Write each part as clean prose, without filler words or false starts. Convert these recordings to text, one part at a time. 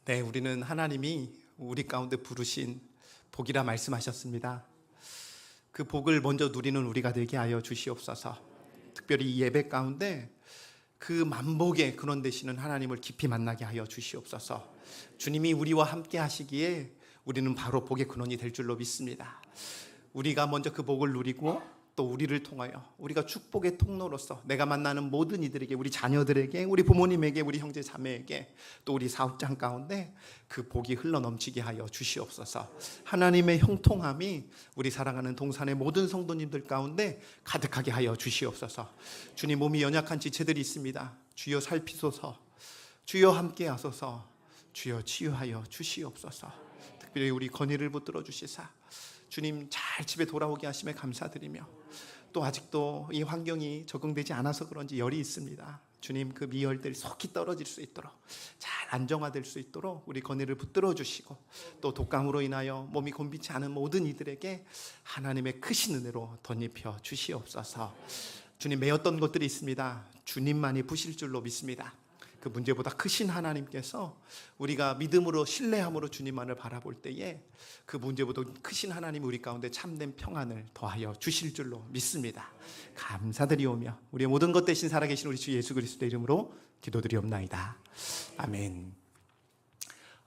네, 우리는 하나님이 우리 가운데 부르신 복이라 말씀하셨습니다. 그 복을 먼저 누리는 우리가 되게 하여 주시옵소서. 특별히 이 예배 가운데 그 만복의 근원 되시는 하나님을 깊이 만나게 하여 주시옵소서. 주님이 우리와 함께 하시기에 우리는 바로 복의 근원이 될 줄로 믿습니다. 우리가 먼저 그 복을 누리고 또 우리를 통하여 우리가 축복의 통로로서 내가 만나는 모든 이들에게, 우리 자녀들에게, 우리 부모님에게, 우리 형제 자매에게, 또 우리 사업장 가운데 그 복이 흘러넘치게 하여 주시옵소서. 하나님의 형통함이 우리 사랑하는 동산의 모든 성도님들 가운데 가득하게 하여 주시옵소서. 주님, 몸이 연약한 지체들이 있습니다. 주여 살피소서. 주여 함께 하소서. 주여 치유하여 주시옵소서. 특별히 우리 건의를 붙들어 주시사 주님 잘 집에 돌아오게 하심에 감사드리며, 또 아직도 이 환경이 적응되지 않아서 그런지 열이 있습니다. 주님, 그 미열들 속히 떨어질 수 있도록, 잘 안정화될 수 있도록 우리 건의를 붙들어 주시고, 또 독감으로 인하여 몸이 곤비치 않은 모든 이들에게 하나님의 크신 은혜로 덧입혀 주시옵소서. 주님, 매었던 것들이 있습니다. 주님만이 푸실 줄로 믿습니다. 그 문제보다 크신 하나님께서 우리가 믿음으로 신뢰함으로 주님만을 바라볼 때에 그 문제보다 크신 하나님이 우리 가운데 참된 평안을 더하여 주실 줄로 믿습니다. 감사드리오며 우리의 모든 것 대신 살아계신 우리 주 예수 그리스도의 이름으로 기도드리옵나이다. 아멘.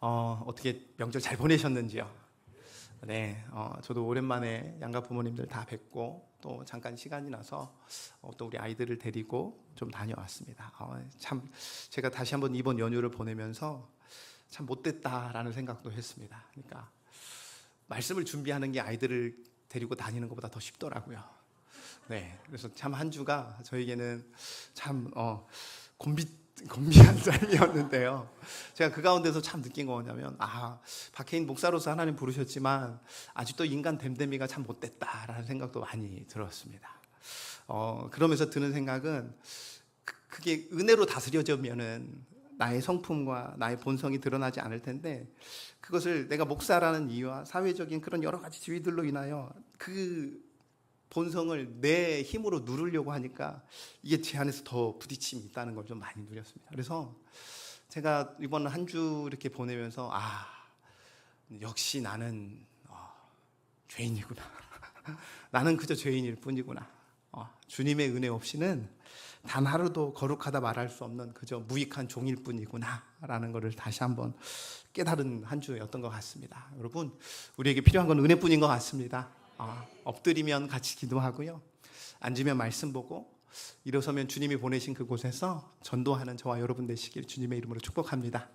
어떻게 명절 잘 보내셨는지요? 네, 저도 오랜만에 양가 부모님들 다 뵙고 또 잠깐 시간이 나서 또 우리 아이들을 데리고 좀 다녀왔습니다. 참 제가 다시 한번 이번 연휴를 보내면서 참 못됐다라는 생각도 했습니다. 그러니까 말씀을 준비하는 게 아이들을 데리고 다니는 것보다 더 쉽더라고요. 네, 그래서 참 한 주가 저에게는 참 곤비한 삶이었는데요. 제가 그 가운데서 참 느낀 거 뭐냐면, 박혜인 목사로서 하나님 부르셨지만 아직도 인간 됨됨이가 참 못됐다라는 생각도 많이 들었습니다. 그러면서 드는 생각은 그게 은혜로 다스려지면은 나의 성품과 나의 본성이 드러나지 않을 텐데, 그것을 내가 목사라는 이유와 사회적인 그런 여러 가지 지위들로 인하여 그 본성을 내 힘으로 누르려고 하니까 이게 제 안에서 더 부딪힘이 있다는 걸 좀 많이 누렸습니다. 그래서 제가 이번 한 주 이렇게 보내면서 역시 나는 죄인이구나. 나는 그저 죄인일 뿐이구나. 주님의 은혜 없이는 단 하루도 거룩하다 말할 수 없는 그저 무익한 종일 뿐이구나 라는 것을 다시 한번 깨달은 한 주였던 것 같습니다. 여러분, 우리에게 필요한 건 은혜뿐인 것 같습니다. 엎드리면 같이 기도하고요, 앉으면 말씀 보고, 일어서면 주님이 보내신 그곳에서 전도하는 저와 여러분 되시길 주님의 이름으로 축복합니다.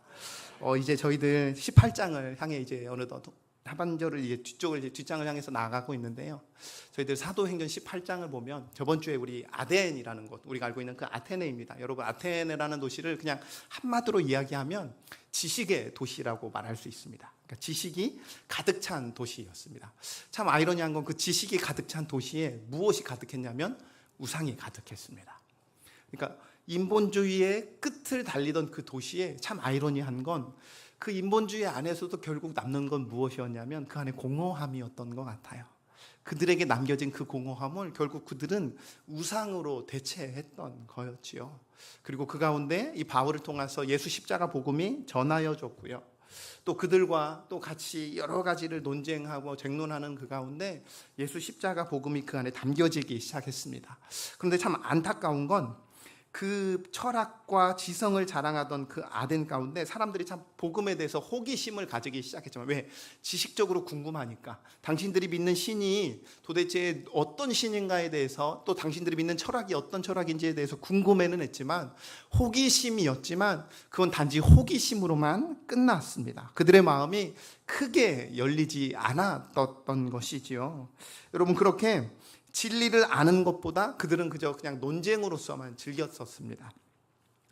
이제 저희들 18장을 향해 이제 어느덧 하반절을 이제 뒷장을 향해서 나아가고 있는데요. 저희들 사도행전 18장을 보면 저번 주에 우리 아덴이라는 곳, 우리가 알고 있는 그 아테네입니다. 여러분, 아테네라는 도시를 그냥 한마디로 이야기하면 지식의 도시라고 말할 수 있습니다. 그러니까 지식이 가득 찬 도시였습니다. 참 아이러니한 건 그 지식이 가득 찬 도시에 무엇이 가득했냐면 우상이 가득했습니다. 그러니까 인본주의의 끝을 달리던 그 도시에 참 아이러니한 건 그 인본주의 안에서도 결국 남는 건 무엇이었냐면 그 안에 공허함이었던 것 같아요. 그들에게 남겨진 그 공허함을 결국 그들은 우상으로 대체했던 거였지요. 그리고 그 가운데 이 바울을 통해서 예수 십자가 복음이 전하여 졌고요. 또 그들과 또 같이 여러 가지를 논쟁하고 쟁론하는 그 가운데 예수 십자가 복음이 그 안에 담겨지기 시작했습니다. 그런데 참 안타까운 건 그 철학과 지성을 자랑하던 그 아덴 가운데 사람들이 참 복음에 대해서 호기심을 가지기 시작했지만, 왜? 지식적으로 궁금하니까. 당신들이 믿는 신이 도대체 어떤 신인가에 대해서, 또 당신들이 믿는 철학이 어떤 철학인지에 대해서 궁금해는 했지만, 호기심이었지만 그건 단지 호기심으로만 끝났습니다. 그들의 마음이 크게 열리지 않았던 것이지요. 여러분, 그렇게 진리를 아는 것보다 그들은 그냥 논쟁으로서만 즐겼었습니다.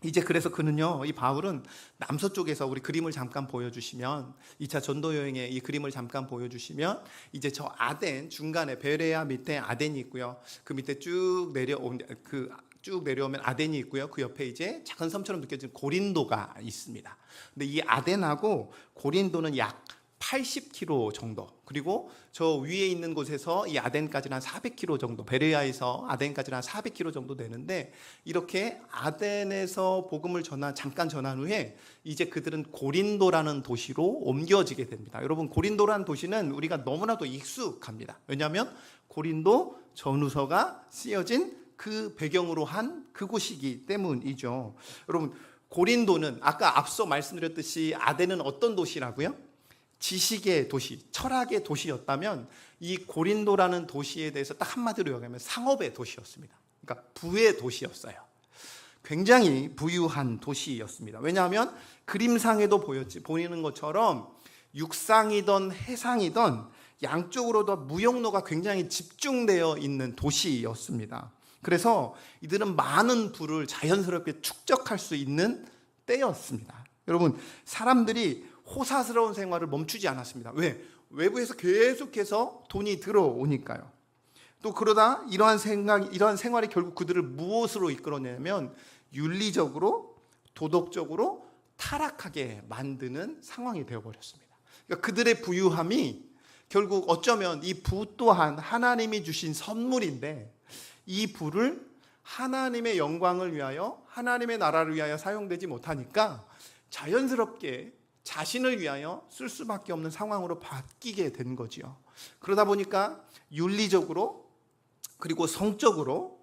이제 그래서 그는요, 이 바울은 남서쪽에서, 우리 그림을 잠깐 보여주시면, 2차 전도 여행의 이 그림을 잠깐 보여주시면, 이제 저 아덴 중간에 베레아 밑에 아덴이 있고요, 그 밑에 쭉 내려오면 아덴이 있고요, 그 옆에 이제 작은 섬처럼 느껴지는 고린도가 있습니다. 근데 이 아덴하고 고린도는 약 80km 정도, 그리고 저 위에 있는 곳에서 이 아덴까지는 한 400km 정도, 베레아에서 아덴까지는 한 400km 정도 되는데, 이렇게 아덴에서 복음을 잠깐 전한 후에 이제 그들은 고린도라는 도시로 옮겨지게 됩니다. 여러분, 고린도라는 도시는 우리가 너무나도 익숙합니다. 왜냐하면 고린도 전후서가 쓰여진 그 배경으로 한 그곳이기 때문이죠. 여러분, 고린도는 아까 앞서 말씀드렸듯이 아덴은 어떤 도시라고요? 지식의 도시, 철학의 도시였다면 이 고린도라는 도시에 대해서 딱 한마디로 얘기하면 상업의 도시였습니다. 그러니까 부의 도시였어요. 굉장히 부유한 도시였습니다. 왜냐하면 그림상에도 보이는 것처럼 육상이든 해상이든 양쪽으로 다 무역로가 굉장히 집중되어 있는 도시였습니다. 그래서 이들은 많은 부를 자연스럽게 축적할 수 있는 때였습니다. 여러분, 사람들이 호사스러운 생활을 멈추지 않았습니다. 왜? 외부에서 계속해서 돈이 들어오니까요. 또 그러다 이러한 생활이 결국 그들을 무엇으로 이끌어내냐면 윤리적으로, 도덕적으로 타락하게 만드는 상황이 되어버렸습니다. 그러니까 그들의 부유함이 결국 어쩌면 이 부 또한 하나님이 주신 선물인데, 이 부를 하나님의 영광을 위하여, 하나님의 나라를 위하여 사용되지 못하니까 자연스럽게 자신을 위하여 쓸 수밖에 없는 상황으로 바뀌게 된 거지요. 그러다 보니까 윤리적으로, 그리고 성적으로,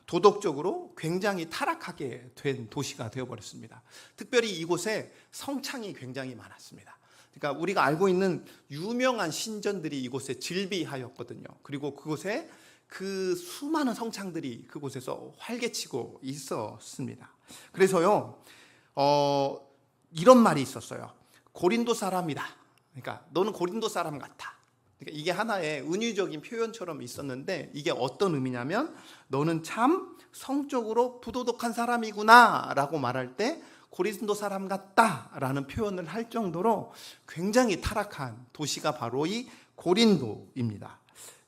도덕적으로 굉장히 타락하게 된 도시가 되어버렸습니다. 특별히 이곳에 성창이 굉장히 많았습니다. 그러니까 우리가 알고 있는 유명한 신전들이 이곳에 질비하였거든요. 그리고 그곳에 그 수많은 성창들이 그곳에서 활개치고 있었습니다. 그래서요, 이런 말이 있었어요. 고린도 사람이다. 그러니까 너는 고린도 사람 같아. 그러니까 이게 하나의 은유적인 표현처럼 있었는데, 이게 어떤 의미냐면 너는 참 성적으로 부도덕한 사람이구나 라고 말할 때 고린도 사람 같다라는 표현을 할 정도로 굉장히 타락한 도시가 바로 이 고린도입니다.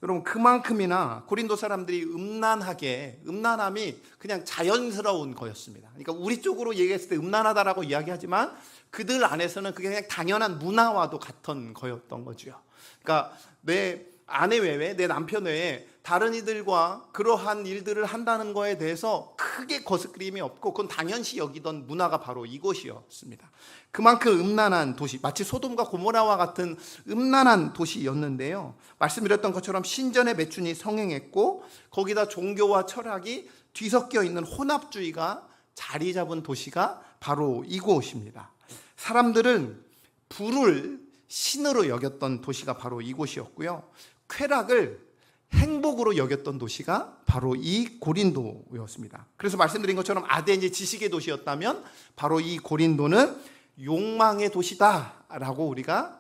여러분, 그만큼이나 고린도 사람들이 음란함이 그냥 자연스러운 거였습니다. 그러니까 우리 쪽으로 얘기했을 때 음란하다라고 이야기하지만 그들 안에서는 그게 그냥 당연한 문화와도 같은 거였던 거죠. 그러니까 내 아내 외에, 내 남편 외에 다른 이들과 그러한 일들을 한다는 거에 대해서 크게 거스름이 없고 그건 당연시 여기던 문화가 바로 이곳이었습니다. 그만큼 음란한 도시, 마치 소돔과 고모라와 같은 음란한 도시였는데요, 말씀드렸던 것처럼 신전의 매춘이 성행했고 거기다 종교와 철학이 뒤섞여 있는 혼합주의가 자리 잡은 도시가 바로 이곳입니다. 사람들은 부를 신으로 여겼던 도시가 바로 이곳이었고요, 쾌락을 행복으로 여겼던 도시가 바로 이 고린도였습니다. 그래서 말씀드린 것처럼 아덴이 지식의 도시였다면 바로 이 고린도는 욕망의 도시다라고 우리가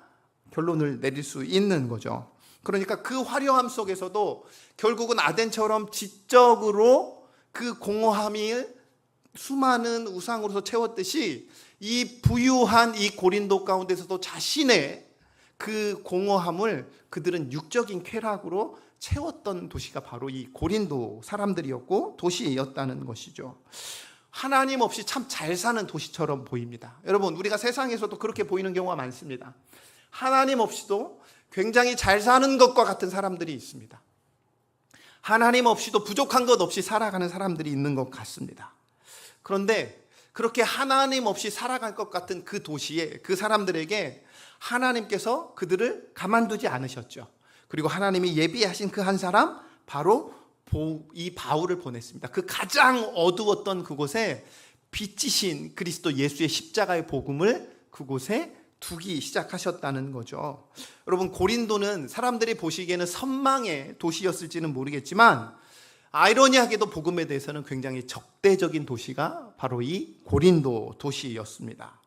결론을 내릴 수 있는 거죠. 그러니까 그 화려함 속에서도 결국은 아덴처럼 지적으로 그 공허함이 수많은 우상으로서 채웠듯이 이 부유한 이 고린도 가운데서도 자신의 그 공허함을 그들은 육적인 쾌락으로 채웠던 도시가 바로 이 고린도 사람들이었고 도시였다는 것이죠. 하나님 없이 참 잘 사는 도시처럼 보입니다. 여러분, 우리가 세상에서도 그렇게 보이는 경우가 많습니다. 하나님 없이도 굉장히 잘 사는 것과 같은 사람들이 있습니다. 하나님 없이도 부족한 것 없이 살아가는 사람들이 있는 것 같습니다. 그런데 그렇게 하나님 없이 살아갈 것 같은 그 도시에, 그 사람들에게 하나님께서 그들을 가만두지 않으셨죠. 그리고 하나님이 예비하신 그 한 사람, 바로 이 바울을 보냈습니다. 그 가장 어두웠던 그곳에 빛이신 그리스도 예수의 십자가의 복음을 그곳에 두기 시작하셨다는 거죠. 여러분, 고린도는 사람들이 보시기에는 선망의 도시였을지는 모르겠지만 아이러니하게도 복음에 대해서는 굉장히 적대적인 도시가 바로 이 고린도 도시였습니다.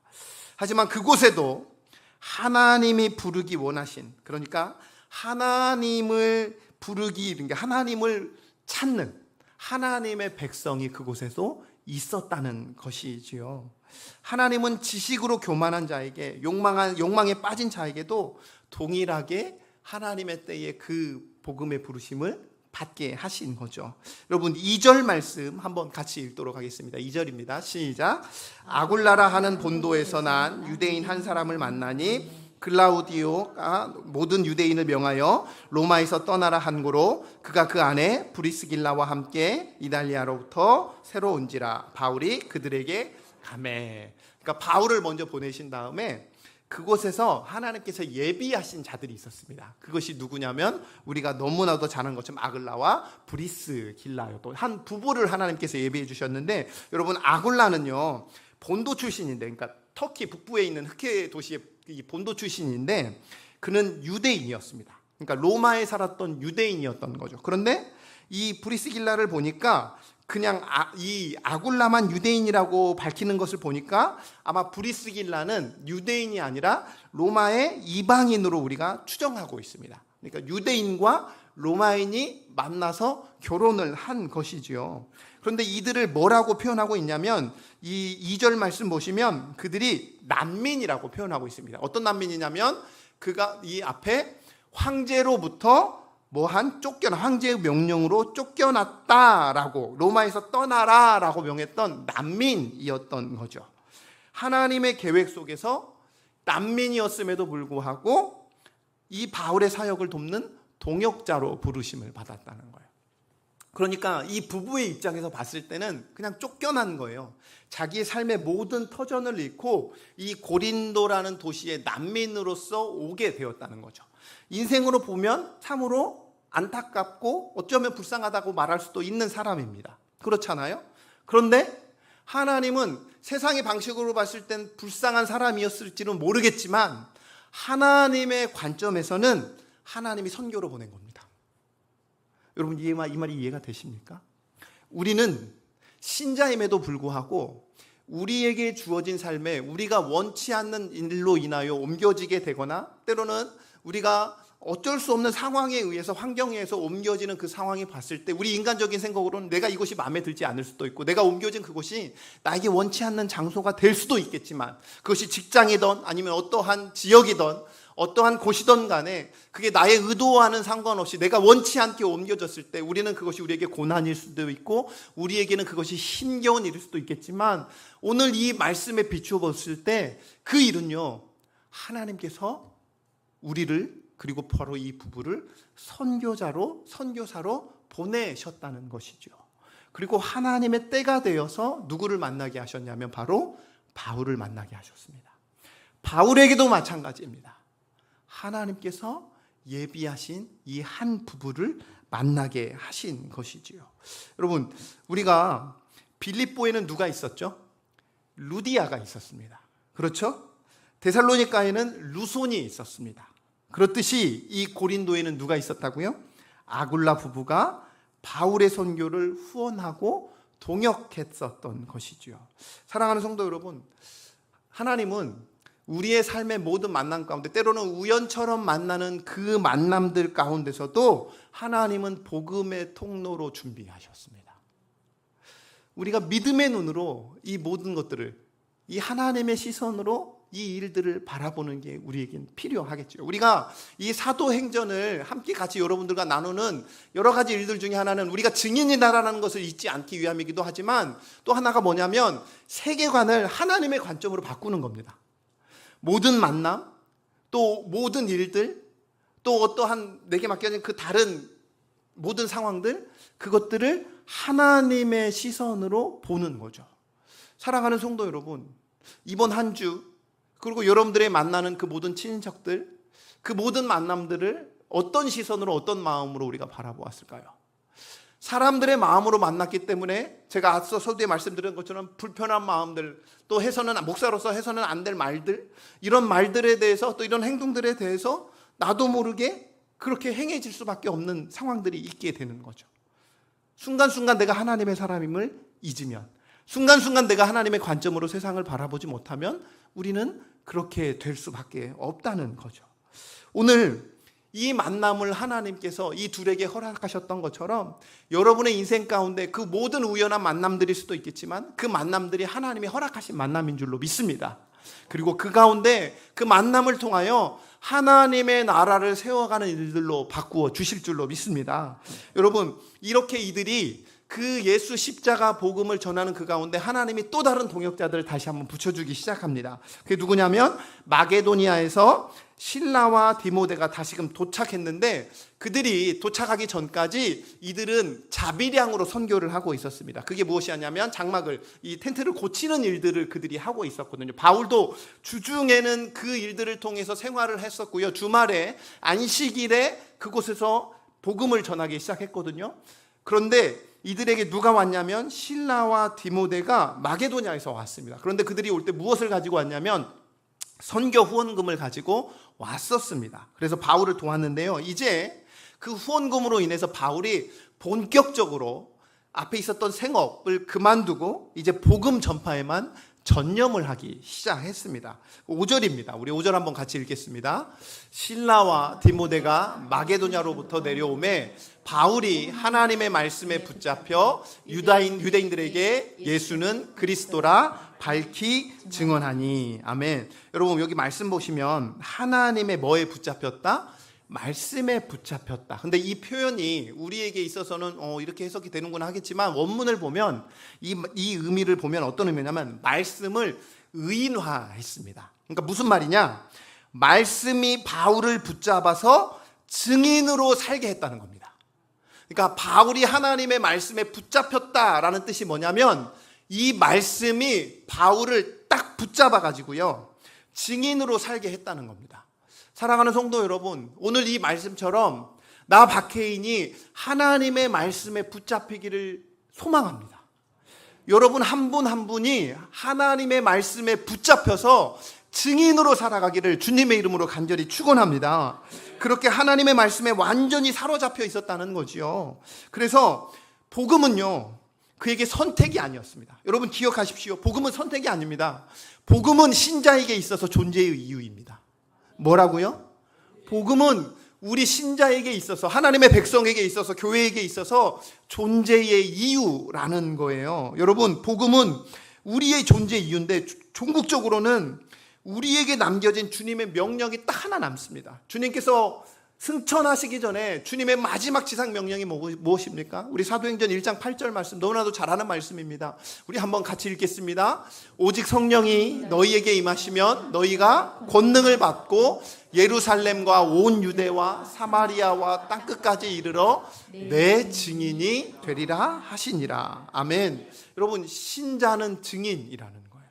하지만 그곳에도 하나님이 부르기 원하신, 그러니까 하나님을 부르기, 그러니까 하나님을 찾는 하나님의 백성이 그곳에도 있었다는 것이지요. 하나님은 지식으로 교만한 자에게, 욕망에 빠진 자에게도 동일하게 하나님의 때에 그 복음의 부르심을 받게 하신 거죠. 여러분, 2절 말씀 한번 같이 읽도록 하겠습니다. 2절입니다. 시작. 아굴라라 하는 본도에서 난 유대인 한 사람을 만나니 글라우디오가 모든 유대인을 명하여 로마에서 떠나라 한 고로 그가 그 안에 브리스길라와 함께 이달리아로부터 새로 온지라. 바울이 그들에게 가매. 그러니까 바울을 먼저 보내신 다음에 그곳에서 하나님께서 예비하신 자들이 있었습니다. 그것이 누구냐면 우리가 너무나도 잘 아는 것처럼 아글라와 브리스길라요. 또 한 부부를 하나님께서 예비해 주셨는데, 여러분 아굴라는요 본도 출신인데, 그러니까 터키 북부에 있는 흑해 도시의 본도 출신인데 그는 유대인이었습니다. 그러니까 로마에 살았던 유대인이었던 거죠. 그런데 이 브리스길라를 보니까 그냥 이 아굴라만 유대인이라고 밝히는 것을 보니까 아마 브리스길라는 유대인이 아니라 로마의 이방인으로 우리가 추정하고 있습니다. 그러니까 유대인과 로마인이 만나서 결혼을 한 것이지요. 그런데 이들을 뭐라고 표현하고 있냐면 이 2절 말씀 보시면 그들이 난민이라고 표현하고 있습니다. 어떤 난민이냐면 그가 이 앞에 황제로부터 황제의 명령으로 쫓겨났다라고, 로마에서 떠나라라고 명했던 난민이었던 거죠. 하나님의 계획 속에서 난민이었음에도 불구하고 이 바울의 사역을 돕는 동역자로 부르심을 받았다는 거예요. 그러니까 이 부부의 입장에서 봤을 때는 그냥 쫓겨난 거예요. 자기의 삶의 모든 터전을 잃고 이 고린도라는 도시의 난민으로서 오게 되었다는 거죠. 인생으로 보면 참으로 안타깝고 어쩌면 불쌍하다고 말할 수도 있는 사람입니다. 그렇잖아요? 그런데 하나님은 세상의 방식으로 봤을 땐 불쌍한 사람이었을지는 모르겠지만 하나님의 관점에서는 하나님이 선교로 보낸 겁니다. 여러분 이 말이 이해가 되십니까? 우리는 신자임에도 불구하고 우리에게 주어진 삶에 우리가 원치 않는 일로 인하여 옮겨지게 되거나 때로는 우리가 어쩔 수 없는 상황에 의해서, 환경에 의해서 옮겨지는 그 상황이 봤을 때 우리 인간적인 생각으로는 내가 이곳이 마음에 들지 않을 수도 있고 내가 옮겨진 그곳이 나에게 원치 않는 장소가 될 수도 있겠지만, 그것이 직장이든 아니면 어떠한 지역이든 어떠한 곳이든 간에 그게 나의 의도와는 상관없이 내가 원치 않게 옮겨졌을 때 우리는 그것이 우리에게 고난일 수도 있고 우리에게는 그것이 힘겨운 일일 수도 있겠지만, 오늘 이 말씀에 비추어 봤을 때 그 일은요 하나님께서 우리를, 그리고 바로 이 부부를 선교사로 보내셨다는 것이죠. 그리고 하나님의 때가 되어서 누구를 만나게 하셨냐면 바로 바울을 만나게 하셨습니다. 바울에게도 마찬가지입니다. 하나님께서 예비하신 이 한 부부를 만나게 하신 것이지요. 여러분 우리가 빌립보에는 누가 있었죠? 루디아가 있었습니다. 그렇죠? 데살로니가에는 루손이 있었습니다. 그렇듯이 이 고린도에는 누가 있었다고요? 아굴라 부부가 바울의 선교를 후원하고 동역했었던 것이죠. 사랑하는 성도 여러분, 하나님은 우리의 삶의 모든 만남 가운데, 때로는 우연처럼 만나는 그 만남들 가운데서도 하나님은 복음의 통로로 준비하셨습니다. 우리가 믿음의 눈으로 이 모든 것들을, 이 하나님의 시선으로 이 일들을 바라보는 게 우리에겐 필요하겠죠. 우리가 이 사도행전을 함께 같이 여러분들과 나누는 여러 가지 일들 중에 하나는 우리가 증인이다라는 것을 잊지 않기 위함이기도 하지만, 또 하나가 뭐냐면 세계관을 하나님의 관점으로 바꾸는 겁니다. 모든 만남, 또 모든 일들, 또 어떠한 내게 맡겨진 그 다른 모든 상황들, 그것들을 하나님의 시선으로 보는 거죠. 사랑하는 성도 여러분, 이번 한 주, 그리고 여러분들의 만나는 그 모든 친인척들, 그 모든 만남들을 어떤 시선으로, 어떤 마음으로 우리가 바라보았을까요? 사람들의 마음으로 만났기 때문에 제가 앞서 서두에 말씀드린 것처럼 불편한 마음들, 또 목사로서 해서는 안 될 말들, 이런 말들에 대해서, 또 이런 행동들에 대해서 나도 모르게 그렇게 행해질 수밖에 없는 상황들이 있게 되는 거죠. 순간순간 내가 하나님의 사람임을 잊으면, 순간순간 내가 하나님의 관점으로 세상을 바라보지 못하면 우리는 그렇게 될 수밖에 없다는 거죠. 오늘 이 만남을 하나님께서 이 둘에게 허락하셨던 것처럼 여러분의 인생 가운데 그 모든 우연한 만남들일 수도 있겠지만 그 만남들이 하나님이 허락하신 만남인 줄로 믿습니다. 그리고 그 가운데 그 만남을 통하여 하나님의 나라를 세워가는 일들로 바꾸어 주실 줄로 믿습니다. 여러분, 이렇게 이들이 그 예수 십자가 복음을 전하는 그 가운데 하나님이 또 다른 동역자들을 다시 한번 붙여주기 시작합니다. 그게 누구냐면 마게도니아에서 실라와 디모데가 다시금 도착했는데, 그들이 도착하기 전까지 이들은 자비량으로 선교를 하고 있었습니다. 그게 무엇이었냐면 장막을, 이 텐트를 고치는 일들을 그들이 하고 있었거든요. 바울도 주중에는 그 일들을 통해서 생활을 했었고요, 주말에 안식일에 그곳에서 복음을 전하기 시작했거든요. 그런데 이들에게 누가 왔냐면 실라와 디모데가 마게도냐에서 왔습니다. 그런데 그들이 올 때 무엇을 가지고 왔냐면 선교 후원금을 가지고 왔었습니다. 그래서 바울을 도왔는데요, 이제 그 후원금으로 인해서 바울이 본격적으로 앞에 있었던 생업을 그만두고 이제 복음 전파에만 전념을 하기 시작했습니다. 5절입니다. 우리 5절 한번 같이 읽겠습니다. 실라와 디모데가 마게도냐로부터 내려오매 바울이 하나님의 말씀에 붙잡혀 유대인들에게 예수는 그리스도라 밝히 증언하니. 아멘. 여러분, 여기 말씀 보시면 하나님의 뭐에 붙잡혔다? 말씀에 붙잡혔다. 근데 이 표현이 우리에게 있어서는 이렇게 해석이 되는구나 하겠지만, 원문을 보면 이 의미를 보면 어떤 의미냐면 말씀을 의인화했습니다. 그러니까 무슨 말이냐? 말씀이 바울을 붙잡아서 증인으로 살게 했다는 겁니다. 그러니까 바울이 하나님의 말씀에 붙잡혔다라는 뜻이 뭐냐면, 이 말씀이 바울을 딱 붙잡아 가지고요, 증인으로 살게 했다는 겁니다. 사랑하는 성도 여러분, 오늘 이 말씀처럼 나 박혜인이 하나님의 말씀에 붙잡히기를 소망합니다. 여러분 한 분 한 분이 하나님의 말씀에 붙잡혀서 증인으로 살아가기를 주님의 이름으로 간절히 축원합니다. 그렇게 하나님의 말씀에 완전히 사로잡혀 있었다는 거지요. 그래서 복음은요, 그에게 선택이 아니었습니다. 여러분 기억하십시오. 복음은 선택이 아닙니다. 복음은 신자에게 있어서 존재의 이유입니다. 뭐라고요? 복음은 우리 신자에게 있어서, 하나님의 백성에게 있어서, 교회에게 있어서 존재의 이유라는 거예요. 여러분, 복음은 우리의 존재 이유인데 종국적으로는 우리에게 남겨진 주님의 명령이 딱 하나 남습니다. 주님께서 승천하시기 전에 주님의 마지막 지상 명령이 무엇입니까? 우리 사도행전 1장 8절 말씀, 너무나도 잘 아는 말씀입니다. 우리 한번 같이 읽겠습니다. 오직 성령이 너희에게 임하시면 너희가 권능을 받고 예루살렘과 온 유대와 사마리아와 땅끝까지 이르러 내 증인이 되리라 하시니라. 아멘. 여러분, 신자는 증인이라는 거예요.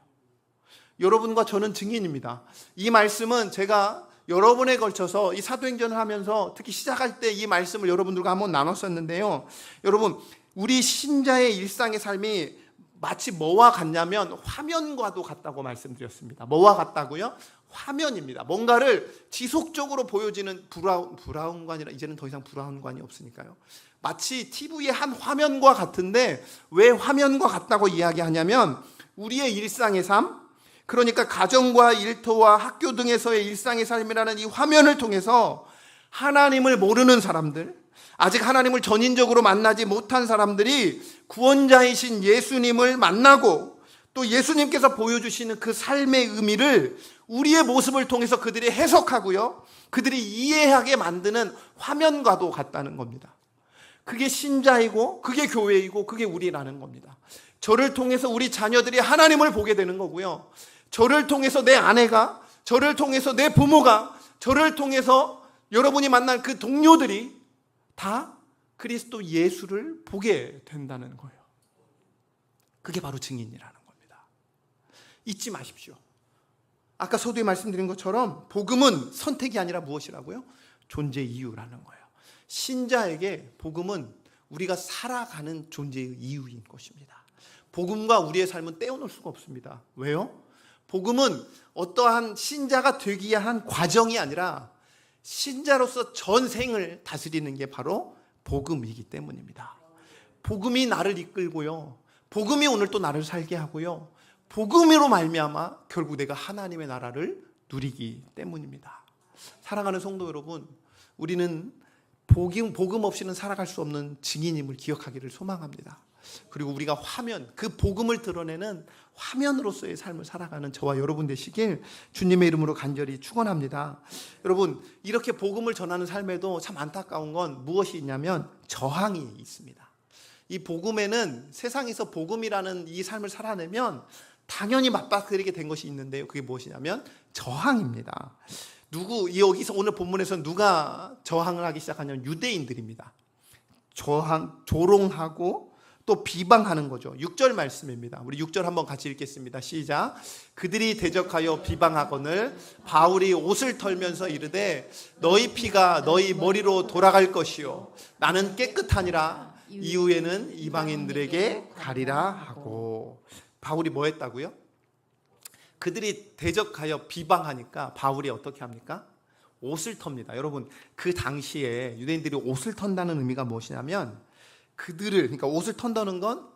여러분과 저는 증인입니다. 이 말씀은 제가 여러 번에 걸쳐서 이 사도행전을 하면서 특히 시작할 때 이 말씀을 여러분들과 한번 나눴었는데요. 여러분, 우리 신자의 일상의 삶이 마치 뭐와 같냐면 화면과도 같다고 말씀드렸습니다. 뭐와 같다고요? 화면입니다. 뭔가를 지속적으로 보여지는 브라운관이라, 이제는 더 이상 브라운관이 없으니까요. 마치 TV의 한 화면과 같은데, 왜 화면과 같다고 이야기하냐면 우리의 일상의 삶, 그러니까 가정과 일터와 학교 등에서의 일상의 삶이라는 이 화면을 통해서 하나님을 모르는 사람들, 아직 하나님을 전인적으로 만나지 못한 사람들이 구원자이신 예수님을 만나고 또 예수님께서 보여주시는 그 삶의 의미를 우리의 모습을 통해서 그들이 해석하고요, 그들이 이해하게 만드는 화면과도 같다는 겁니다. 그게 신자이고 그게 교회이고 그게 우리라는 겁니다. 저를 통해서 우리 자녀들이 하나님을 보게 되는 거고요, 저를 통해서 내 아내가, 저를 통해서 내 부모가, 저를 통해서 여러분이 만난 그 동료들이 다 그리스도 예수를 보게 된다는 거예요. 그게 바로 증인이라는 겁니다. 잊지 마십시오. 아까 서두에 말씀드린 것처럼 복음은 선택이 아니라 무엇이라고요? 존재 이유라는 거예요. 신자에게 복음은 우리가 살아가는 존재의 이유인 것입니다. 복음과 우리의 삶은 떼어놓을 수가 없습니다. 왜요? 복음은 어떠한 신자가 되기 위한 과정이 아니라 신자로서 전생을 다스리는 게 바로 복음이기 때문입니다. 복음이 나를 이끌고요, 복음이 오늘 또 나를 살게 하고요, 복음으로 말미암아 결국 내가 하나님의 나라를 누리기 때문입니다. 사랑하는 성도 여러분, 우리는 복음 없이는 살아갈 수 없는 증인임을 기억하기를 소망합니다. 그리고 우리가 화면, 그 복음을 드러내는 화면으로서의 삶을 살아가는 저와 여러분 되시길 주님의 이름으로 간절히 축원합니다. 여러분, 이렇게 복음을 전하는 삶에도 참 안타까운 건 무엇이 있냐면 저항이 있습니다. 이 복음에는 세상에서 복음이라는 이 삶을 살아내면 당연히 맞닥뜨리게 된 것이 있는데요. 그게 무엇이냐면 저항입니다. 여기서 오늘 본문에서 누가 저항을 하기 시작하냐면 유대인들입니다. 조롱하고 또 비방하는 거죠. 6절 말씀입니다. 우리 6절 한번 같이 읽겠습니다. 시작. 그들이 대적하여 비방하거늘 바울이 옷을 털면서 이르되 너희 피가 너희 머리로 돌아갈 것이요 나는 깨끗하니라 이후에는 이방인들에게 가리라 하고. 바울이 뭐 했다고요? 그들이 대적하여 비방하니까 바울이 어떻게 합니까? 옷을 텁니다. 여러분, 그 당시에 유대인들이 옷을 턴다는 의미가 무엇이냐면 그러니까 옷을 턴다는 건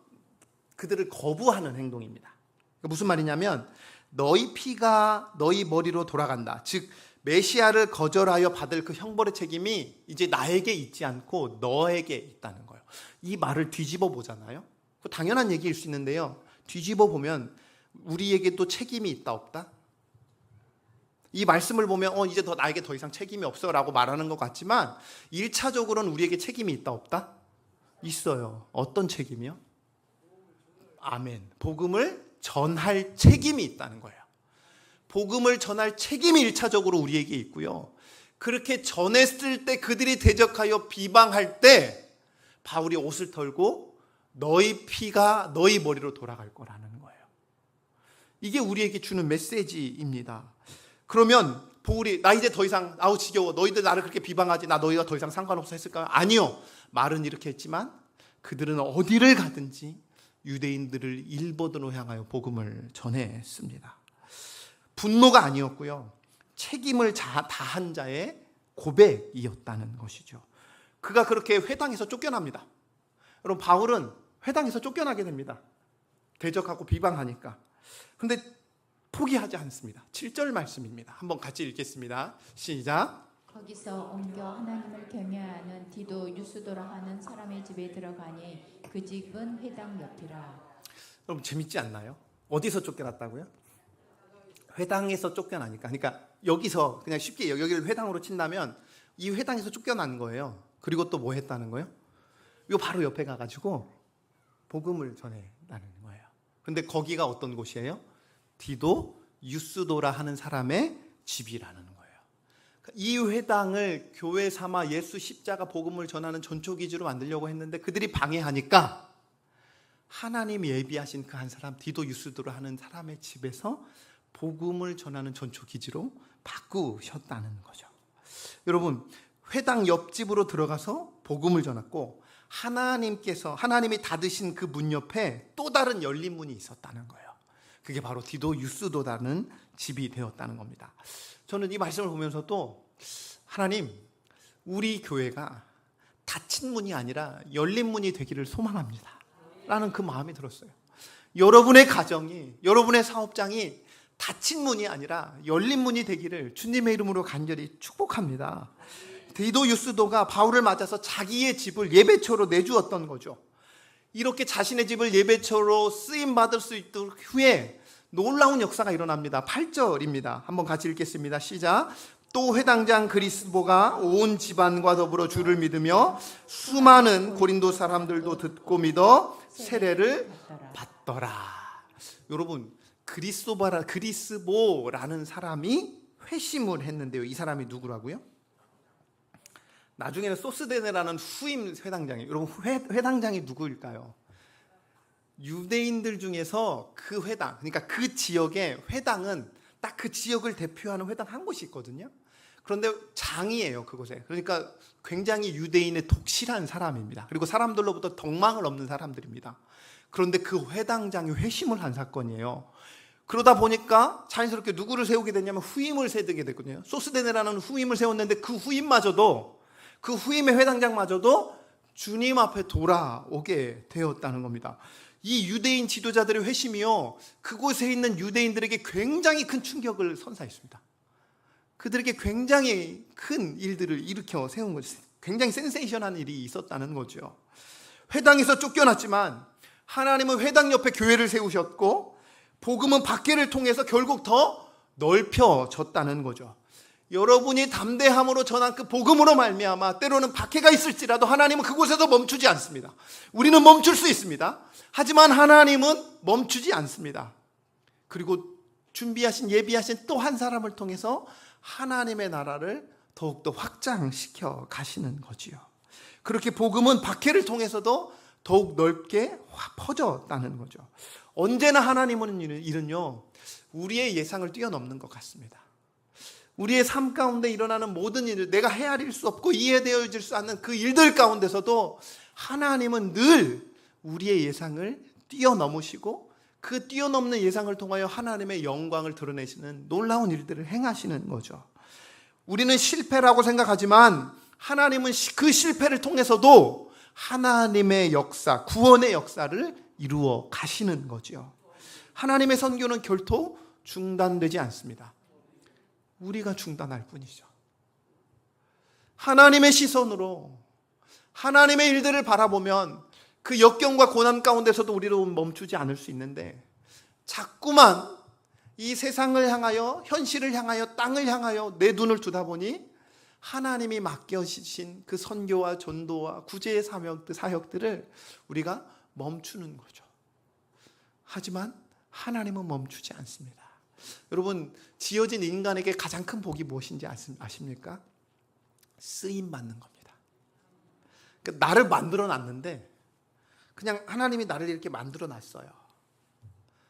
그들을 거부하는 행동입니다. 무슨 말이냐면 너희 피가 너희 머리로 돌아간다. 즉 메시아를 거절하여 받을 그 형벌의 책임이 이제 나에게 있지 않고 너에게 있다는 거예요. 이 말을 뒤집어 보잖아요. 당연한 얘기일 수 있는데요. 뒤집어 보면 우리에게 또 책임이 있다 없다? 이 말씀을 보면 이제 나에게 더 이상 책임이 없어 라고 말하는 것 같지만 1차적으로는 우리에게 책임이 있다 없다? 있어요. 어떤 책임이요? 아멘. 복음을 전할 책임이 있다는 거예요. 복음을 전할 책임이 1차적으로 우리에게 있고요. 그렇게 전했을 때 그들이 대적하여 비방할 때 바울이 옷을 털고 너희 피가 너희 머리로 돌아갈 거라는 거예요. 이게 우리에게 주는 메시지입니다. 그러면 바울이 나 이제 더 이상 지겨워 너희들 나를 그렇게 비방하지 나 너희가 더 이상 상관없어 했을까요? 아니요. 말은 이렇게 했지만 그들은 어디를 가든지 유대인들을 일본으로 향하여 복음을 전했습니다. 분노가 아니었고요. 책임을 다한 자의 고백이었다는 것이죠. 그가 그렇게 회당에서 쫓겨납니다. 여러분 바울은 회당에서 쫓겨나게 됩니다. 대적하고 비방하니까. 근데 포기하지 않습니다. 7절 말씀입니다. 한번 같이 읽겠습니다. 시작. 거기서 옮겨 하나님을 경외하는 디도 유스도라 하는 사람의 집에 들어가니 그 집은 회당 옆이라. 여러분 재밌지 않나요? 어디서 쫓겨났다고요? 회당에서 쫓겨나니까. 그러니까 여기서 그냥 쉽게 여기를 회당으로 친다면 이 회당에서 쫓겨난 거예요. 그리고 또 뭐 했다는 거예요? 요 바로 옆에 가가지고 복음을 전해라는 거예요. 근데 거기가 어떤 곳이에요? 디도 유스도라 하는 사람의 집이라는 거예요. 이 회당을 교회 삼아 예수 십자가 복음을 전하는 전초기지로 만들려고 했는데 그들이 방해하니까 하나님이 예비하신 그 한 사람 디도 유스도라 하는 사람의 집에서 복음을 전하는 전초기지로 바꾸셨다는 거죠. 여러분 회당 옆집으로 들어가서 복음을 전했고 하나님이 닫으신 그 문 옆에 또 다른 열린 문이 있었다는 거예요. 그게 바로 디도 유스도라는 집이 되었다는 겁니다. 저는 이 말씀을 보면서도 하나님 우리 교회가 닫힌 문이 아니라 열린 문이 되기를 소망합니다 라는 그 마음이 들었어요. 여러분의 가정이 여러분의 사업장이 닫힌 문이 아니라 열린 문이 되기를 주님의 이름으로 간절히 축복합니다. 디도 유스도가 바울을 맞아서 자기의 집을 예배처로 내주었던 거죠. 이렇게 자신의 집을 예배처로 쓰임받을 수 있도록 후에 놀라운 역사가 일어납니다. 8절입니다. 한번 같이 읽겠습니다. 시작. 또 회당장 그리스보가 온 집안과 더불어 주를 믿으며 수많은 고린도 사람들도 듣고 믿어 세례를 받더라. 여러분 그리스보라는 사람이 회심을 했는데요. 이 사람이 누구라고요? 나중에는 소스데네라는 후임 회당장이에요. 여러분 회당장이 누구일까요? 유대인들 중에서 그 회당, 그러니까 그 지역의 회당은 딱 그 지역을 대표하는 회당 한 곳이 있거든요. 그런데 장이에요, 그곳에. 그러니까 굉장히 유대인의 독실한 사람입니다. 그리고 사람들로부터 덕망을 얻는 사람들입니다. 그런데 그 회당장이 회심을 한 사건이에요. 그러다 보니까 자연스럽게 누구를 세우게 됐냐면 후임을 세우게 됐거든요. 소스데네라는 후임을 세웠는데 그 후임마저도 그 후임의 회당장마저도 주님 앞에 돌아오게 되었다는 겁니다. 이 유대인 지도자들의 회심이요 그곳에 있는 유대인들에게 굉장히 큰 충격을 선사했습니다. 그들에게 굉장히 큰 일들을 일으켜 세운 거죠. 굉장히 센세이션한 일이 있었다는 거죠. 회당에서 쫓겨났지만 하나님은 회당 옆에 교회를 세우셨고 복음은 밖에를 통해서 결국 더 넓혀졌다는 거죠. 여러분이 담대함으로 전한 그 복음으로 말미암아 때로는 박해가 있을지라도 하나님은 그곳에서 멈추지 않습니다. 우리는 멈출 수 있습니다. 하지만 하나님은 멈추지 않습니다. 그리고 준비하신 예비하신 또 한 사람을 통해서 하나님의 나라를 더욱더 확장시켜 가시는 거지요. 그렇게 복음은 박해를 통해서도 더욱 넓게 퍼졌다는 거죠. 언제나 하나님은 일은요, 우리의 예상을 뛰어넘는 것 같습니다. 우리의 삶 가운데 일어나는 모든 일을 내가 헤아릴 수 없고 이해되어질 수 않는 그 일들 가운데서도 하나님은 늘 우리의 예상을 뛰어넘으시고 그 뛰어넘는 예상을 통하여 하나님의 영광을 드러내시는 놀라운 일들을 행하시는 거죠. 우리는 실패라고 생각하지만 하나님은 그 실패를 통해서도 하나님의 역사, 구원의 역사를 이루어 가시는 거죠. 하나님의 선교는 결코 중단되지 않습니다. 우리가 중단할 뿐이죠. 하나님의 시선으로 하나님의 일들을 바라보면 그 역경과 고난 가운데서도 우리는 멈추지 않을 수 있는데 자꾸만 이 세상을 향하여, 현실을 향하여, 땅을 향하여 내 눈을 두다 보니 하나님이 맡겨주신 그 선교와 전도와 구제의 사역들을 우리가 멈추는 거죠. 하지만 하나님은 멈추지 않습니다. 여러분, 지어진 인간에게 가장 큰 복이 무엇인지 아십니까? 쓰임받는 겁니다. 그러니까 나를 만들어 놨는데 그냥 하나님이 나를 이렇게 만들어 놨어요.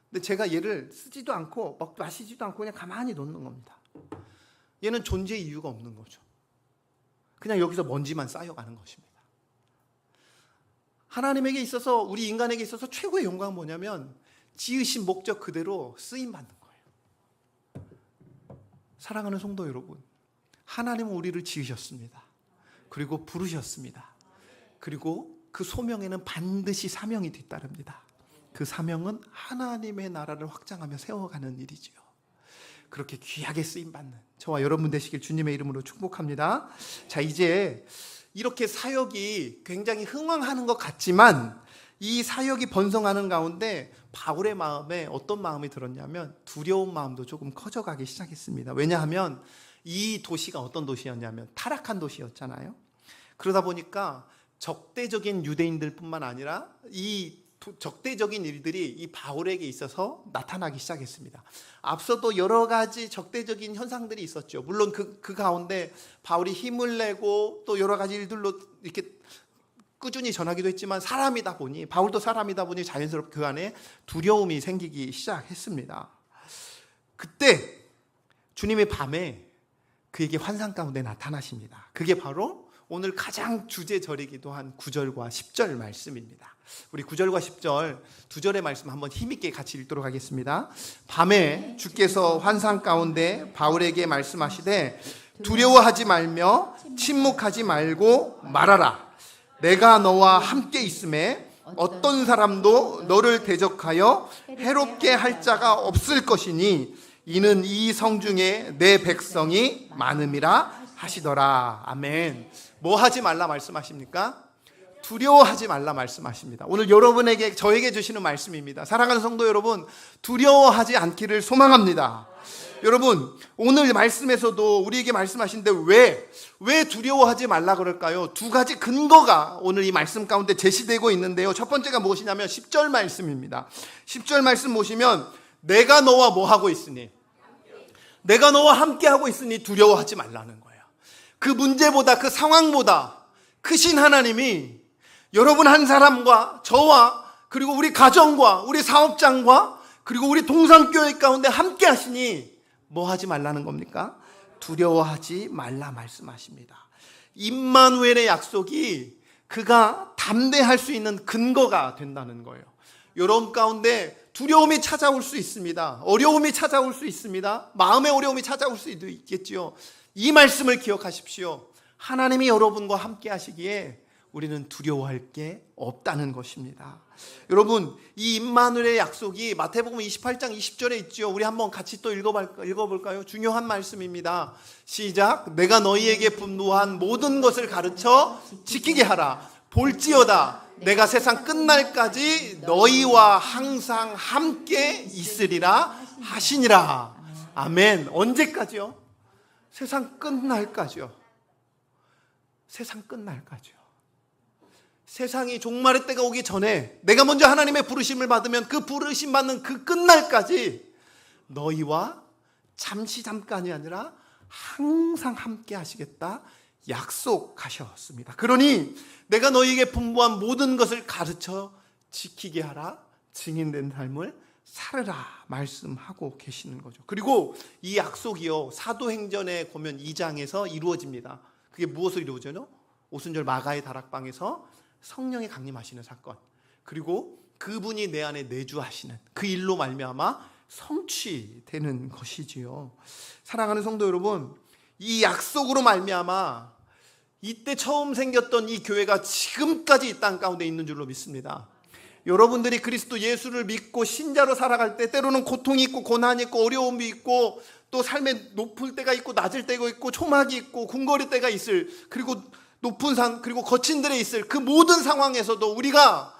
근데 제가 얘를 쓰지도 않고 마시지도 않고 그냥 가만히 놓는 겁니다. 얘는 존재의 이유가 없는 거죠. 그냥 여기서 먼지만 쌓여가는 것입니다. 하나님에게 있어서, 우리 인간에게 있어서 최고의 영광은 뭐냐면 지으신 목적 그대로 쓰임받는 거예요. 사랑하는 성도 여러분, 하나님은 우리를 지으셨습니다. 그리고 부르셨습니다. 그리고 그 소명에는 반드시 사명이 뒤따릅니다. 그 사명은 하나님의 나라를 확장하며 세워가는 일이지요. 그렇게 귀하게 쓰임받는 저와 여러분 되시길 주님의 이름으로 축복합니다. 자, 이제 이렇게 사역이 굉장히 흥왕하는 것 같지만 이 사역이 번성하는 가운데 바울의 마음에 어떤 마음이 들었냐면 두려운 마음도 조금 커져가기 시작했습니다. 왜냐하면 이 도시가 어떤 도시였냐면 타락한 도시였잖아요. 그러다 보니까 적대적인 유대인들뿐만 아니라 이 적대적인 일들이 이 바울에게 있어서 나타나기 시작했습니다. 앞서도 여러 가지 적대적인 현상들이 있었죠. 물론 그 가운데 바울이 힘을 내고 또 여러 가지 일들로 이렇게 꾸준히 전하기도 했지만 사람이다 보니, 바울도 사람이다 보니 자연스럽게 그 안에 두려움이 생기기 시작했습니다. 그때 주님이 밤에 그에게 환상 가운데 나타나십니다. 그게 바로 오늘 가장 주제절이기도 한 9절과 10절 말씀입니다. 우리 9절과 10절 두 절의 말씀 한번 힘있게 같이 읽도록 하겠습니다. 밤에 주께서 환상 가운데 바울에게 말씀하시되 두려워하지 말며 침묵하지 말고 말하라. 내가 너와 함께 있음에 어떤 사람도 너를 대적하여 해롭게 할 자가 없을 것이니 이는 이 성중에 내 백성이 많음이라 하시더라. 아멘. 뭐 하지 말라 말씀하십니까? 두려워하지 말라 말씀하십니다. 오늘 여러분에게, 저에게 주시는 말씀입니다. 사랑하는 성도 여러분, 두려워하지 않기를 소망합니다. 여러분, 오늘 말씀에서도 우리에게 말씀하신데 왜 두려워하지 말라 그럴까요? 두 가지 근거가 오늘 이 말씀 가운데 제시되고 있는데요. 첫 번째가 무엇이냐면 10절 말씀입니다. 10절 말씀 보시면 내가 너와 뭐 하고 있으니, 내가 너와 함께 하고 있으니 두려워하지 말라는 거예요. 그 문제보다, 그 상황보다 크신 하나님이 여러분 한 사람과 저와 그리고 우리 가정과 우리 사업장과 그리고 우리 동산교회 가운데 함께 하시니 뭐 하지 말라는 겁니까? 두려워하지 말라 말씀하십니다. 임마누엘의 약속이 그가 담대할 수 있는 근거가 된다는 거예요. 여러분 가운데 두려움이 찾아올 수 있습니다. 어려움이 찾아올 수 있습니다. 마음의 어려움이 찾아올 수도 있겠지요. 이 말씀을 기억하십시오. 하나님이 여러분과 함께 하시기에 우리는 두려워할 게 없다는 것입니다. 여러분, 이 임마누엘의 약속이 마태복음 28장 20절에 있죠. 우리 한번 같이 또 읽어볼까요? 중요한 말씀입니다. 시작. 내가 너희에게 분부한 모든 것을 가르쳐 지키게 하라. 볼지어다 내가 세상 끝날까지 너희와 항상 함께 있으리라 하시니라. 아멘. 언제까지요? 세상 끝날까지요. 세상 끝날까지요. 세상이 종말의 때가 오기 전에 내가 먼저 하나님의 부르심을 받으면 그 부르심 받는 그 끝날까지 너희와 잠깐이 아니라 항상 함께 하시겠다 약속하셨습니다. 그러니 내가 너희에게 분부한 모든 것을 가르쳐 지키게 하라, 증인된 삶을 살으라 말씀하고 계시는 거죠. 그리고 이 약속이요, 사도행전에 보면 2장에서 이루어집니다. 그게 무엇을 이루어져요? 오순절 마가의 다락방에서 성령이 강림하시는 사건, 그리고 그분이 내 안에 내주하시는 그 일로 말미암아 성취되는 것이지요. 사랑하는 성도 여러분, 이 약속으로 말미암아 이때 처음 생겼던 이 교회가 지금까지 이 땅 가운데 있는 줄로 믿습니다. 여러분들이 그리스도 예수를 믿고 신자로 살아갈 때 때로는 고통이 있고 고난이 있고 어려움이 있고 또 삶에 높을 때가 있고 낮을 때가 있고 초막이 있고 궁궐일 때가 있을, 그리고 높은 산 그리고 거친 데에 있을 그 모든 상황에서도 우리가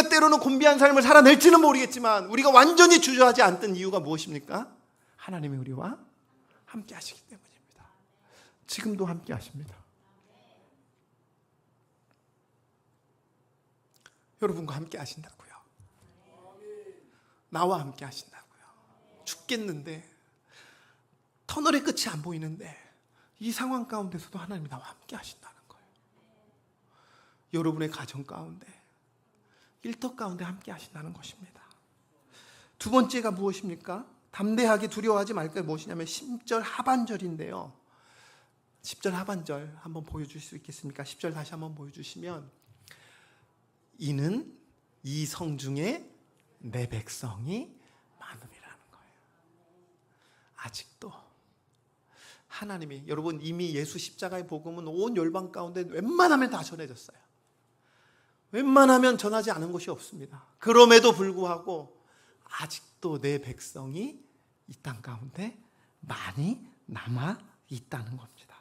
때로는 곤비한 삶을 살아낼지는 모르겠지만 우리가 완전히 주저하지 않던 이유가 무엇입니까? 하나님이 우리와 함께 하시기 때문입니다. 지금도 함께 하십니다. 여러분과 함께 하신다고요. 나와 함께 하신다고요. 죽겠는데, 터널의 끝이 안 보이는데 이 상황 가운데서도 하나님이 나와 함께 하신다는 거예요. 여러분의 가정 가운데, 일터 가운데 함께 하신다는 것입니다. 두 번째가 무엇입니까? 담대하게 두려워하지 말까 무엇이냐면 10절 하반절인데요. 10절 하반절 한번 보여줄 수 있겠습니까? 10절 다시 한번 보여주시면, 이는 이 성중에 내 백성이 많음이라는 거예요. 아직도 하나님이, 여러분 이미 예수 십자가의 복음은 온 열방 가운데 웬만하면 다 전해졌어요. 웬만하면 전하지 않은 곳이 없습니다. 그럼에도 불구하고 아직도 내 백성이 이 땅 가운데 많이 남아 있다는 겁니다.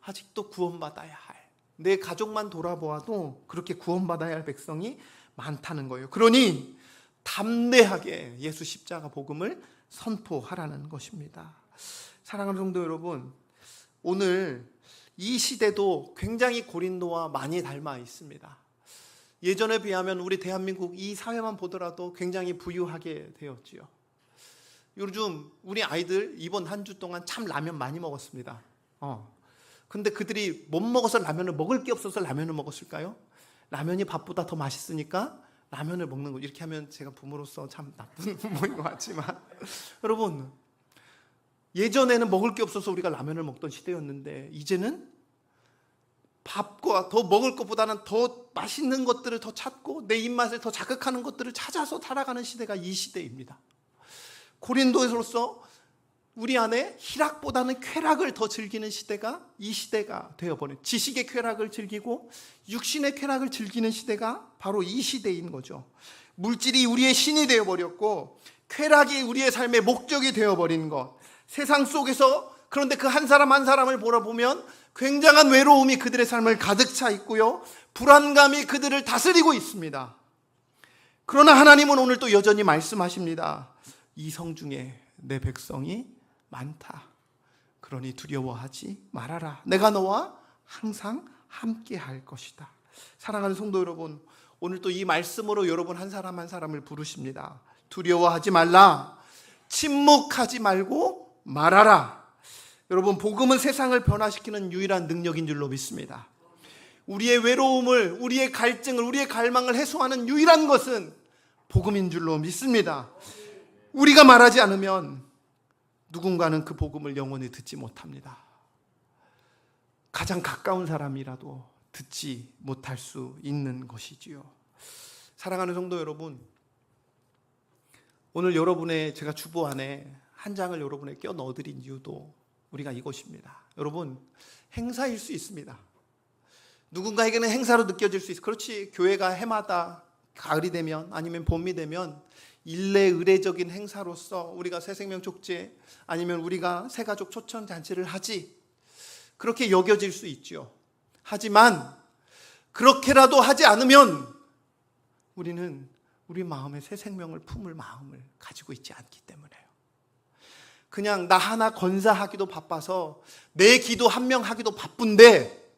아직도 구원받아야 할, 내 가족만 돌아보아도 그렇게 구원받아야 할 백성이 많다는 거예요. 그러니 담대하게 예수 십자가 복음을 선포하라는 것입니다. 사랑하는 성도 여러분, 오늘 이 시대도 굉장히 고린도와 많이 닮아 있습니다. 예전에 비하면 우리 대한민국 이 사회만 보더라도 굉장히 부유하게 되었지요. 요즘 우리 아이들 이번 한 주 동안 참 라면 많이 먹었습니다. 근데 그들이 못 먹어서 라면을, 먹을 게 없어서 라면을 먹었을까요? 라면이 밥보다 더 맛있으니까 라면을 먹는 거. 이렇게 하면 제가 부모로서 참 나쁜 부모인 것 같지만 여러분, 예전에는 먹을 게 없어서 우리가 라면을 먹던 시대였는데 이제는 밥과 더 먹을 것보다는 더 맛있는 것들을 더 찾고 내 입맛을 더 자극하는 것들을 찾아서 살아가는 시대가 이 시대입니다. 고린도에서로서 우리 안에 희락보다는 쾌락을 더 즐기는 시대가 이 시대가 되어버린, 지식의 쾌락을 즐기고 육신의 쾌락을 즐기는 시대가 바로 이 시대인 거죠. 물질이 우리의 신이 되어버렸고 쾌락이 우리의 삶의 목적이 되어버린 것. 세상 속에서 그런데 그 한 사람 한 사람을 보면 굉장한 외로움이 그들의 삶을 가득 차 있고요, 불안감이 그들을 다스리고 있습니다. 그러나 하나님은 오늘 또 여전히 말씀하십니다. 이 성중에 내 백성이 많다. 그러니 두려워하지 말아라. 내가 너와 항상 함께 할 것이다. 사랑하는 성도 여러분, 오늘 또 이 말씀으로 여러분 한 사람 한 사람을 부르십니다. 두려워하지 말라. 침묵하지 말고 말하라. 여러분, 복음은 세상을 변화시키는 유일한 능력인 줄로 믿습니다. 우리의 외로움을, 우리의 갈증을, 우리의 갈망을 해소하는 유일한 것은 복음인 줄로 믿습니다. 우리가 말하지 않으면 누군가는 그 복음을 영원히 듣지 못합니다. 가장 가까운 사람이라도 듣지 못할 수 있는 것이지요. 사랑하는 성도 여러분, 오늘 여러분의 제가 주보 안에 한 장을 여러분에 껴 넣어드린 이유도 우리가 이것입니다. 여러분, 행사일 수 있습니다. 누군가에게는 행사로 느껴질 수 있어요. 그렇지, 교회가 해마다 가을이 되면 아니면 봄이 되면 일례 의례적인 행사로서 우리가 새생명 축제 아니면 우리가 새가족 초청 잔치를 하지, 그렇게 여겨질 수 있죠. 하지만 그렇게라도 하지 않으면 우리는 우리 마음에 새 생명을 품을 마음을 가지고 있지 않기 때문에요. 그냥 나 하나 건사하기도 바빠서 내 기도 한 명 하기도 바쁜데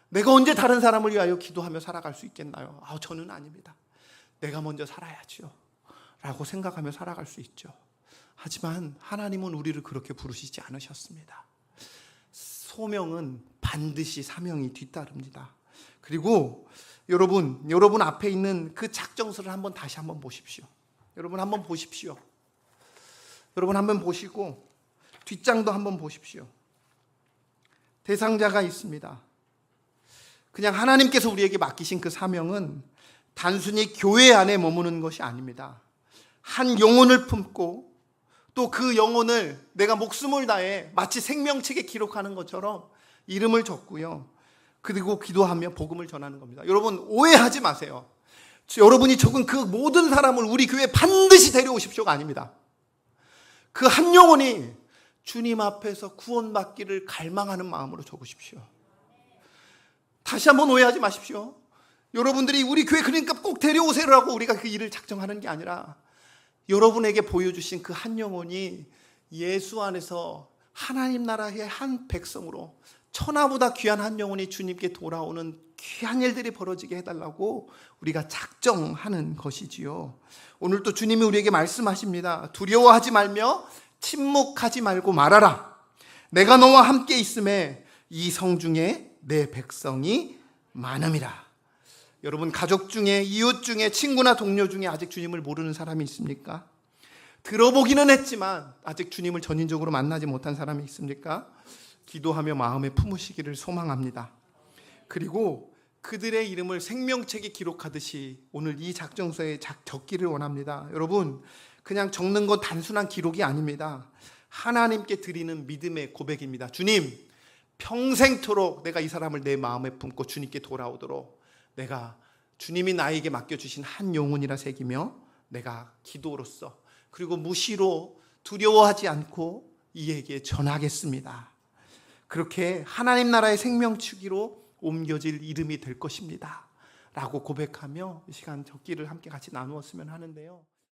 내가 언제 다른 사람을 위하여 기도하며 살아갈 수 있겠나요? 저는 아닙니다. 내가 먼저 살아야죠 라고 생각하며 살아갈 수 있죠. 하지만 하나님은 우리를 그렇게 부르시지 않으셨습니다. 소명은 반드시 사명이 뒤따릅니다. 그리고 여러분 앞에 있는 그 작정서를 다시 한번 보십시오. 여러분 한번 보십시오. 여러분 한번 보시고 뒷장도 한번 보십시오. 대상자가 있습니다. 그냥 하나님께서 우리에게 맡기신 그 사명은 단순히 교회 안에 머무는 것이 아닙니다. 한 영혼을 품고 또 그 영혼을 내가 목숨을 다해 마치 생명책에 기록하는 것처럼 이름을 적고요. 그리고 기도하며 복음을 전하는 겁니다. 여러분 오해하지 마세요. 여러분이 적은 그 모든 사람을 우리 교회에 반드시 데려오십시오가 아닙니다. 그 한 영혼이 주님 앞에서 구원받기를 갈망하는 마음으로 적으십시오. 다시 한번 오해하지 마십시오. 여러분들이 우리 교회 그러니까 꼭 데려오세요라고 우리가 그 일을 작정하는 게 아니라 여러분에게 보여주신 그 한 영혼이 예수 안에서 하나님 나라의 한 백성으로 천하보다 귀한 한 영혼이 주님께 돌아오는 귀한 일들이 벌어지게 해달라고 우리가 작정하는 것이지요. 오늘 또 주님이 우리에게 말씀하십니다. 두려워하지 말며 침묵하지 말고 말하라. 내가 너와 함께 있음에 이 성중에 내 백성이 많음이라. 여러분 가족 중에 이웃 중에 친구나 동료 중에 아직 주님을 모르는 사람이 있습니까? 들어보기는 했지만 아직 주님을 전인적으로 만나지 못한 사람이 있습니까? 기도하며 마음에 품으시기를 소망합니다. 그리고 그들의 이름을 생명책에 기록하듯이 오늘 이 작정서에 적기를 원합니다. 여러분 그냥 적는 건 단순한 기록이 아닙니다. 하나님께 드리는 믿음의 고백입니다. 주님 평생토록 내가 이 사람을 내 마음에 품고 주님께 돌아오도록 내가 주님이 나에게 맡겨주신 한 영혼이라 새기며 내가 기도로써 그리고 무시로 두려워하지 않고 이에게 전하겠습니다. 그렇게 하나님 나라의 생명축이로 옮겨질 이름이 될 것입니다 라고 고백하며 이 시간 적기를 함께 같이 나누었으면 하는데요.